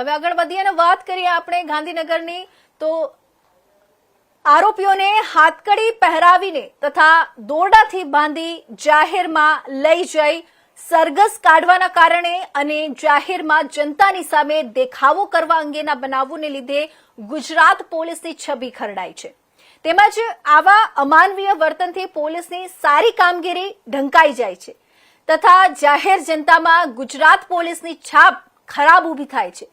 હવે આગળ વધીએ અને વાત કરીએ આપણે ગાંધીનગરની તો આરોપીઓને હાથકડી પહેરાવીને તથા દોરડાથી બાંધી જાહેરમાં લઈ જઈ સરઘસ કાઢવાના કારણે અને જાહેરમાં જનતાની સામે દેખાવો કરવા અંગેના બનાવોને લીધે ગુજરાત પોલીસની છબી ખરડાઈ છે તેમજ આવા અમાનવીય વર્તનથી પોલીસની સારી કામગીરી ઢંકાઈ જાય છે તથા જાહેર જનતામાં ગુજરાત પોલીસની છાપ ખરાબ ઊભી થાય છે।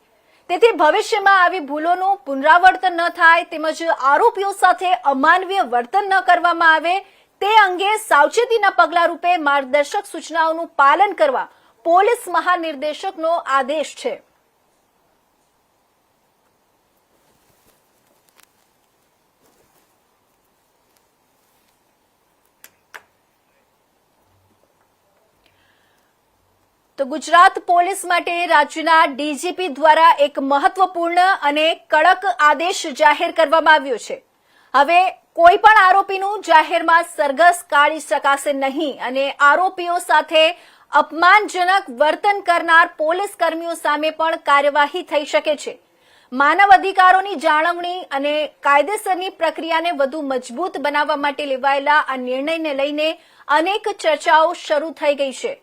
તેથી ભવિષ્યમાં આવી ભૂલોનું પુનરાવર્તન ન થાય તેમજ આરોપીઓ સાથે અમાનવીય વર્તન ન કરવામાં આવે તે અંગે સાવચેતીના પગલા રૂપે માર્ગદર્શક સૂચનાઓનું પાલન કરવા પોલીસ મહાનિર્દેશકનો આદેશ છે। તો ગુજરાત પોલીસ માટે રાજ્યના ડીજીપી દ્વારા એક મહત્વપૂર્ણ અને કડક આદેશ જાહેર કરવામાં આવ્યો છે। હવે કોઈ પણ આરોપીનું જાહેરમાં સરઘસ કાઢી શકાશે નહીં અને આરોપીઓ સાથે અપમાનજનક વર્તન કરનાર પોલીસ કર્મીઓ સામે પણ કાર્યવાહી થઈ શકે છે। માનવ અધિકારોની જાળવણી અને કાયદેસરની પ્રક્રિયાને વધુ મજબૂત બનાવવા માટે લેવાયેલા આ નિર્ણયને લઈને અનેક ચર્ચાઓ શરૂ થઈ ગઈ છે।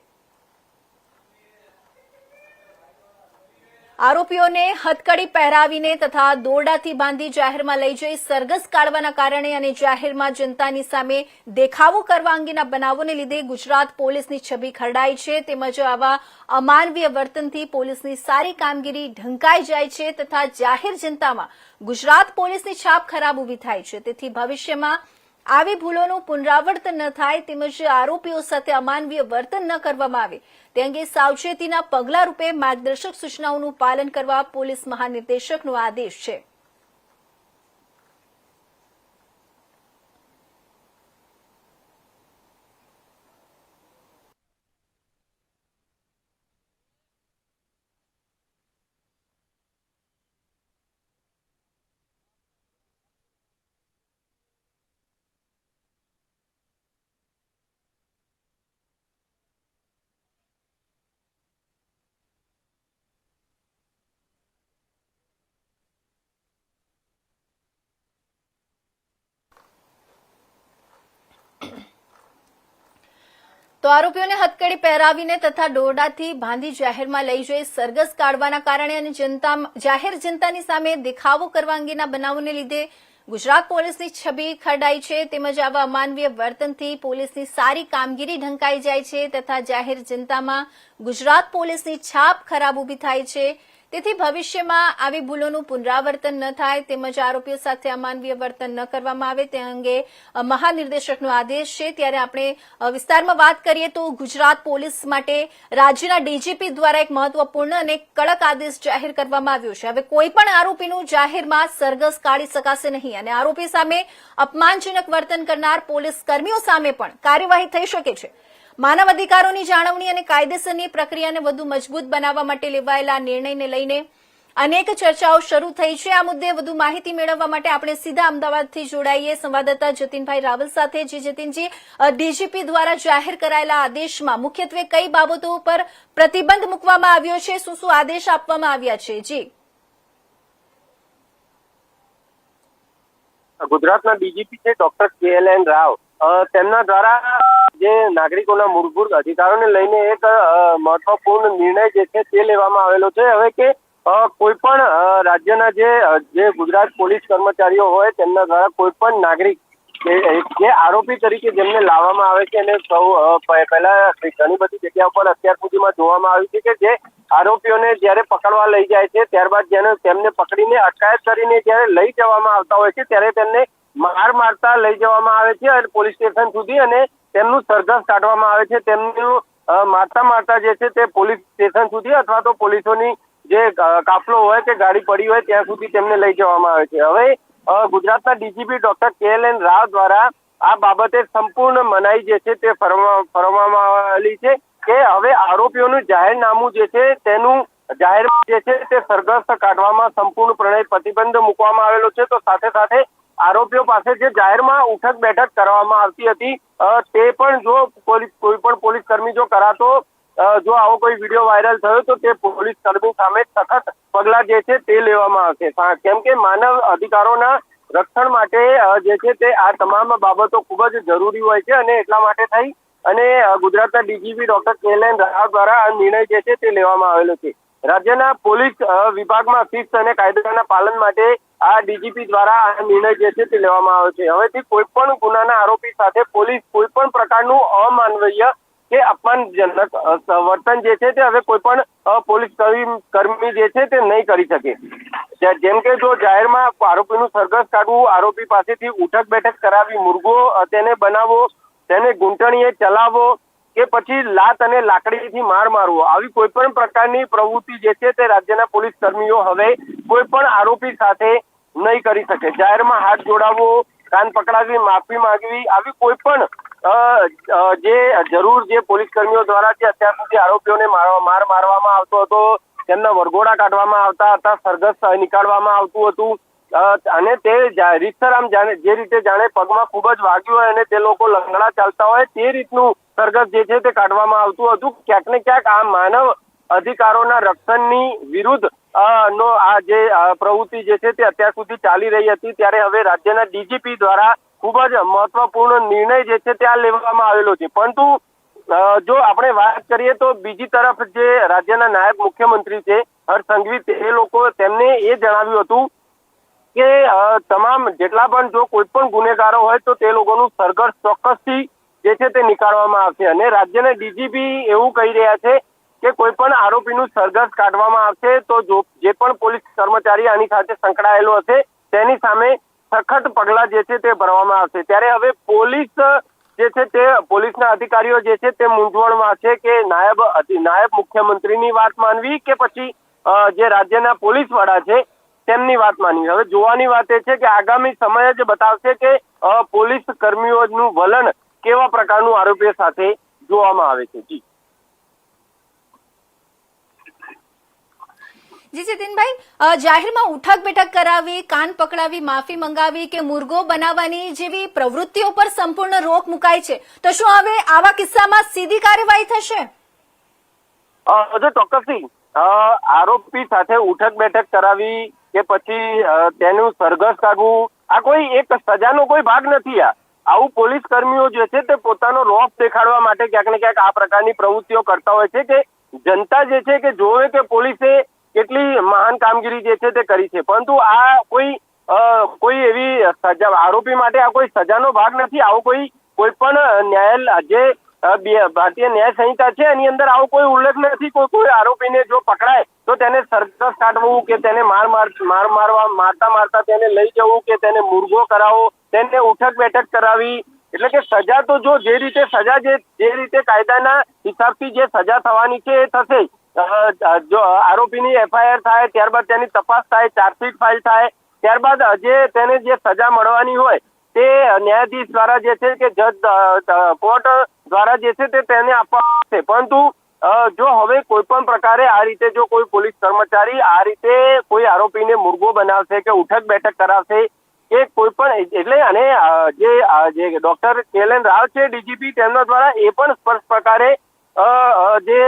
આરોપીઓને હથકડી પહેરાવીને તથા દોરડાથી બાંધી જાહેરમાં લઈ જઈ સરઘસ કાઢવાના કારણે અને જાહેરમાં જનતાની સામે દેખાવો કરવા અંગેના બનાવોને લીધે ગુજરાત પોલીસની છબી ખરડાઈ છે તેમજ આવા અમાનવીય વર્તનથી પોલીસની સારી કામગીરી ઢંકાઈ જાય છે તથા જાહેર જનતામાં ગુજરાત પોલીસની છાપ ખરાબ ઊભી થાય છે। તેથી ભવિષ્યમાં આવી ભૂલોનું પુનરાવર્તન ન થાય તેમજ આરોપીઓ સાથે અમાનવીય વર્તન ન કરવામાં આવે તે અંગે સાવચેતીના પગલા રૂપે માર્ગદર્શક સૂચનાઓનું પાલન કરવા પોલીસ મહાનિર્દેશકનો આદેશ છે। તો આરોપીઓને હથકડી પહેરાવીને તથા દોરડાથી બાંધી જાહેરમાં લઈ જઈ સરઘસ કાઢવાના કારણે અને જાહેર જનતાની સામે દેખાવો કરવા અંગેના બનાવોને લીધે ગુજરાત પોલીસની છબી ખરડાઈ છે તેમજ આવા અમાનવીય વર્તનથી પોલીસની સારી કામગીરી ઢંકાઈ જાય છે તથા જાહેર જનતામાં ગુજરાત પોલીસની છાપ ખરાબ ઊભી થાય છે। તેથી ભવિષ્યમાં આવી ભૂલોનું પુનરાવર્તન ન થાય તેમજ આરોપીઓ સાથે અમાનવીય વર્તન ન કરવામાં આવે તે અંગે મહાનિર્દેશકનો આદેશ છે। ત્યારે આપણે વિસ્તારમાં વાત કરીએ તો ગુજરાત પોલીસ માટે રાજ્યના ડીજીપી દ્વારા એક મહત્વપૂર્ણ અને કડક આદેશ જાહેર કરવામાં આવ્યો છે। હવે કોઈ પણ આરોપીનું જાહેરમાં સરઘસ કાઢી શકાશે નહીં અને આરોપી સામે અપમાનજનક વર્તન કરનાર પોલીસ કર્મીઓ સામે પણ કાર્યવાહી થઈ શકે છે। માનવ અધિકારોની જાળવણી અને કાયદેસરની પ્રક્રિયાને વધુ મજબૂત બનાવવા માટે લેવાયેલા નિર્ણયને લઈને અનેક ચર્ચાઓ શરૂ થઈ છે। આ મુદ્દે વધુ માહિતી મેળવવા માટે આપણે સીધા અમદાવાદથી જોડાઈએ સંવાદદાતા જતીનભાઈ રાવલ સાથે। જતીનજી, ડીજીપી દ્વારા જાહેર કરાયેલા આદેશમાં મુખ્યત્વે કઈ બાબતો પર પ્રતિબંધ મૂકવામાં આવ્યો છે, શું શું આદેશ આપવામાં આવ્યા છે? જી, ગુજરાતના ડીજીપી છે ડોક્ટર KLN રાવ, તેમના દ્વારા જે નાગરિકોના મૂળભૂત અધિકારોને લઈને એક મહત્વપૂર્ણ નિર્ણય જે છે તે લેવામાં આવેલો છે। હવે કે કોઈ પણ રાજ્યના જે ગુજરાત પોલીસ કર્મચારીઓ હોય તેમના દ્વારા કોઈ પણ નાગરિક જે આરોપી તરીકે જેમને લાવવામાં આવે છે અને સૌ પહેલા ઘણી બધી જગ્યા પર અત્યાર સુધીમાં જોવામાં આવ્યું છે કે જે આરોપીઓને જયારે પકડવા લઈ જાય છે ત્યારબાદ જેને તેમને પકડીને અટકાયત કરીને જયારે લઈ જવામાં આવતા હોય છે ત્યારે તેમને મારતા લઈ જવામાં આવે છે અને પોલીસ સ્ટેશન સુધી અને તેમનું સરઘસ કાઢવામાં આવે છે। તેમનું મારતા જે છે તે પોલીસ સ્ટેશન સુધી અથવા તો પોલીસોની જે કાફલો હોય કે ગાડી પડી હોય ત્યાં સુધી તેમને લઈ જવામાં આવે છે। હવે ગુજરાતના ડીજીપી ડોક્ટર KLN રાવ દ્વારા આ બાબતે સંપૂર્ણ મનાઈ જે છે તે ફરવામાં આવેલી છે કે હવે આરોપીઓનું જાહેરનામું જે છે તેનું જાહેરમાં જે છે તે સરઘસ કાઢવામાં સંપૂર્ણપણે પ્રતિબંધ મૂકવામાં આવેલો છે। તો સાથે સાથે આરોપીઓ પાસે જે જાહેરમાં ઉઠક બેઠક કરવામાં આવતી હતી તે પણ જો કોઈ પણ પોલીસ કર્મી જો કરાતો જો આવો કોઈ વિડીયો વાયરલ થયો તો તે પોલીસ કર્મી સામે સખત પગલાં જે છે તે લેવામાં આવશે, કેમ કે માનવ અધિકારોના રક્ષણ માટે જે છે તે આ તમામ બાબતો ખૂબ જ જરૂરી હોય છે અને એટલા માટે થઈ અને ગુજરાતના ડીજીપી ડોક્ટર KLN રાવ દ્વારા આ નિર્ણય જે છે તે લેવામાં આવેલો છે। રાજ્યના પોલીસ વિભાગમાં શિસ્ત અને કાયદાના પાલન માટે આ ડીજીપી દ્વારા આ નિર્ણય જે છે તે લેવામાં આવ્યો છે। હવેથી કોઈ પણ ગુનાના આરોપી સાથે પોલીસ કોઈ પણ પ્રકારનું અમાનવીય કે અપમાનજનક વર્તન જે છે તે હવે કોઈ પણ પોલીસ કર્મી જે છે તે નહીં કરી શકે। જેમ કે જો જાહેરમાં આરોપીનું સરઘસ કાઢવું, આરોપી પાસેથી ઉઠક બેઠક કરાવી, મુર્ગો તેને બનાવવો, તેને ઘૂંટણીએ ચલાવવો કે પછી લાત અને લાકડીથી માર મારવો, આવી કોઈ પણ પ્રકારની પ્રવૃત્તિ જે છે તે રાજ્યના પોલીસ કર્મીઓ હવે કોઈ પણ આરોપી સાથે નહીં કરી શકે। જાહેરમાં હાથ જોડાવવો, કાન પકડાવી, માફી માંગવી, આવી કોઈ પણ જે જરૂર જે પોલીસ કર્મીઓ દ્વારા જે અત્યાર સુધી આરોપીઓને માર મારવામાં આવતો હતો, તેમના વરઘોડા કાઢવામાં આવતા હતા, સરઘસ નીકાળવામાં આવતું હતું અને તે રીતસર જે રીતે જાણે પગમાં ખૂબ જ વાગ્યું હોય અને તે લોકો લંગડા ચાલતા હોય તે રીતનું સરઘસ જે છે તે કાઢવામાં આવતું હતું। ક્યાંક ને ક્યાંક આ માનવ અધિકારોના રક્ષણની વિરુદ્ધ નો આ જે પ્રવૃત્તિ જે છે તે અત્યાર સુધી ચાલી રહી હતી, ત્યારે હવે રાજ્યના ડીજીપી દ્વારા ખૂબ જ મહત્વપૂર્ણ નિર્ણય જે છે તે આ લેવામાં આવેલો છે। પરંતુ જો આપણે વાત કરીએ તો બીજી તરફ જે રાજ્યના નાયબ મુખ્યમંત્રી છે હર્ષ સંઘવી, તે લોકો તેમને એ જણાવ્યું હતું કે તમામ જેટલા પણ જો કોઈ પણ ગુનેગારો હોય તો તે લોકોનું સરઘસ ચોક્કસથી જે છે તે નીકાળવામાં આવશે અને રાજ્યના ડીજીપી એવું કહી રહ્યા છે કે કોઈ પણ આરોપીનું સરઘસ કાઢવામાં આવશે તો જે પણ પોલીસ કર્મચારી આની સાથે સંકળાયેલો હશે તેની સામે સખત પગલાં જે છે તે ભરવામાં આવશે। ત્યારે હવે પોલીસ જે છે તે પોલીસના અધિકારીઓ જે છે તે મૂંઝવણમાં છે કે નાયબ મુખ્યમંત્રીની વાત માનવી કે પછી જે રાજ્યના પોલીસ વડા છે તેમની વાત માનવી। હવે જોવાની વાત એ છે કે આગામી સમય જ બતાવશે કે પોલીસ કર્મીઓનું વલણ કેવા પ્રકારનું આરોપીઓ સાથે જોવામાં આવે છે। જી જતીનભાઈ, જાહેરમાં ઉઠક બેઠક કરાવી, કાન પકડાવી, માફી મંગાવી કે મુર્ગો બનાવવાની જેવી પ્રવૃત્તિઓ પર સંપૂર્ણ રોક મુકાઈ છે, તો શું હવે આવા કિસ્સામાં સીધી કાર્યવાહી થશે? જો ચોક્કસથી આરોપી સાથે ઉઠક બેઠક કરાવી કે પછી તેનું સરઘસ કાઢવું આ કોઈ એક સજાનો કોઈ ભાગ નથી। આવું પોલીસ કર્મીઓ જે છે તે પોતાનો રોષ દેખાડવા માટે ક્યાંક ને ક્યાંક આ પ્રકારની પ્રવૃત્તિઓ કરતા હોય છે કે જનતા જે છે કે જોવે કે પોલીસે કેટલી મહાન કામગીરી જે છે તે કરી છે, પરંતુ આ કોઈ એવી સજા આરોપી માટે આ કોઈ સજાનો ભાગ નથી। આવો કોઈ પણ ન્યાયાલય જે ભારતીય ન્યાય સંહિતા છે એની અંદર આવો કોઈ ઉલ્લેખ નથી। કોઈ આરોપીને જો પકડાય તો તેને સરઘસ કાઢવું કે તેને મારતા તેને લઈ જવું કે તેને મુર્ગો કરાવવો, તેને ઉઠક બેઠક કરાવી, એટલે કે સજા તો જો જે રીતે સજા જે રીતે કાયદાના હિસાબથી જે સજા થવાની છે એ થશે। જો આરોપીની FIR થાય, ત્યારબાદ તેની તપાસ થાય, ચાર્જશીટ ફાઇલ થાય, ત્યારબાદ તેને જે સજા મળવાની હોય તે ન્યાયાધીશ દ્વારા જે છે કે જજ કોર્ટ દ્વારા જે છે તે તેને આપવામાં આવશે। પરંતુ જો હવે કોઈ પણ પ્રકારે આ રીતે જો કોઈ પોલીસ કર્મચારી આ રીતે કોઈ આરોપીને મુર્ગો બનાવશે કે ઉઠક બેઠક કરાવશે કે કોઈ પણ એટલે અને જે ડોક્ટર KLN રાવ છે ડીજીપી, તેમના દ્વારા એ પણ સ્પષ્ટ પ્રકારે જે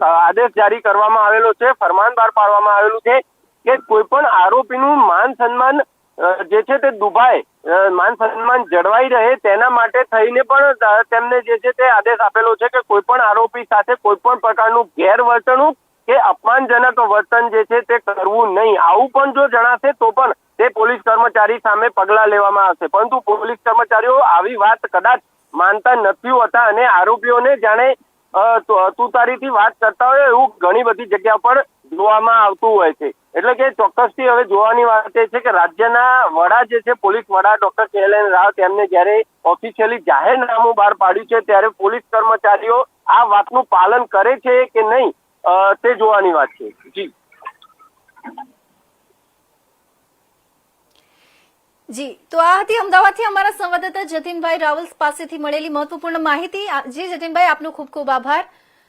આદેશ જારી કરવામાં આવેલો છે, ફરમાન બહાર પાડવામાં આવેલું છે કે કોઈ પણ આરોપીનું માન સન્માન જે છે તે દુભાય, માન સન્માન જળવાઈ રહે તેના માટે થઈને પણ તેમને જે છે તે આદેશ આપેલો છે કે કોઈ પણ આરોપી સાથે કોઈ પણ પ્રકારનું ગેરવર્તણૂક કે અપમાનજનક વર્તન જે છે તે કરવું નહીં। આવું પણ જો જણાશે તો પણ તે પોલીસ કર્મચારી સામે પગલાં લેવામાં આવશે। પરંતુ પોલીસ કર્મચારીઓ આવી વાત કદાચ માનતા નથી હોતા અને આરોપીઓને જાણે તુતારીથી વાત કરતા હોય એવું ઘણી બધી જગ્યા પર જોવામાં આવતું હોય છે। એટલે કે ચોક્કસથી હવે જોવાની વાત એ છે કે રાજ્યના વડા જે છે પોલીસ વડા ડોક્ટર KLN રાવ તેમને જ્યારે ઓફિશિયલી જાહેરનામું બહાર પાડ્યું છે ત્યારે પોલીસ કર્મચારીઓ આ વાતનું પાલન કરે છે કે નહીં તે જોવાની વાત છે। જી, તો આ હતી અમદાવાદથી અમારા સંવાદદાતા જતીનભાઈ રાવલ પાસેથી મળેલી મહત્વપૂર્ણ માહિતી। જી જતીનભાઈ, આપનો ખૂબ ખૂબ આભાર।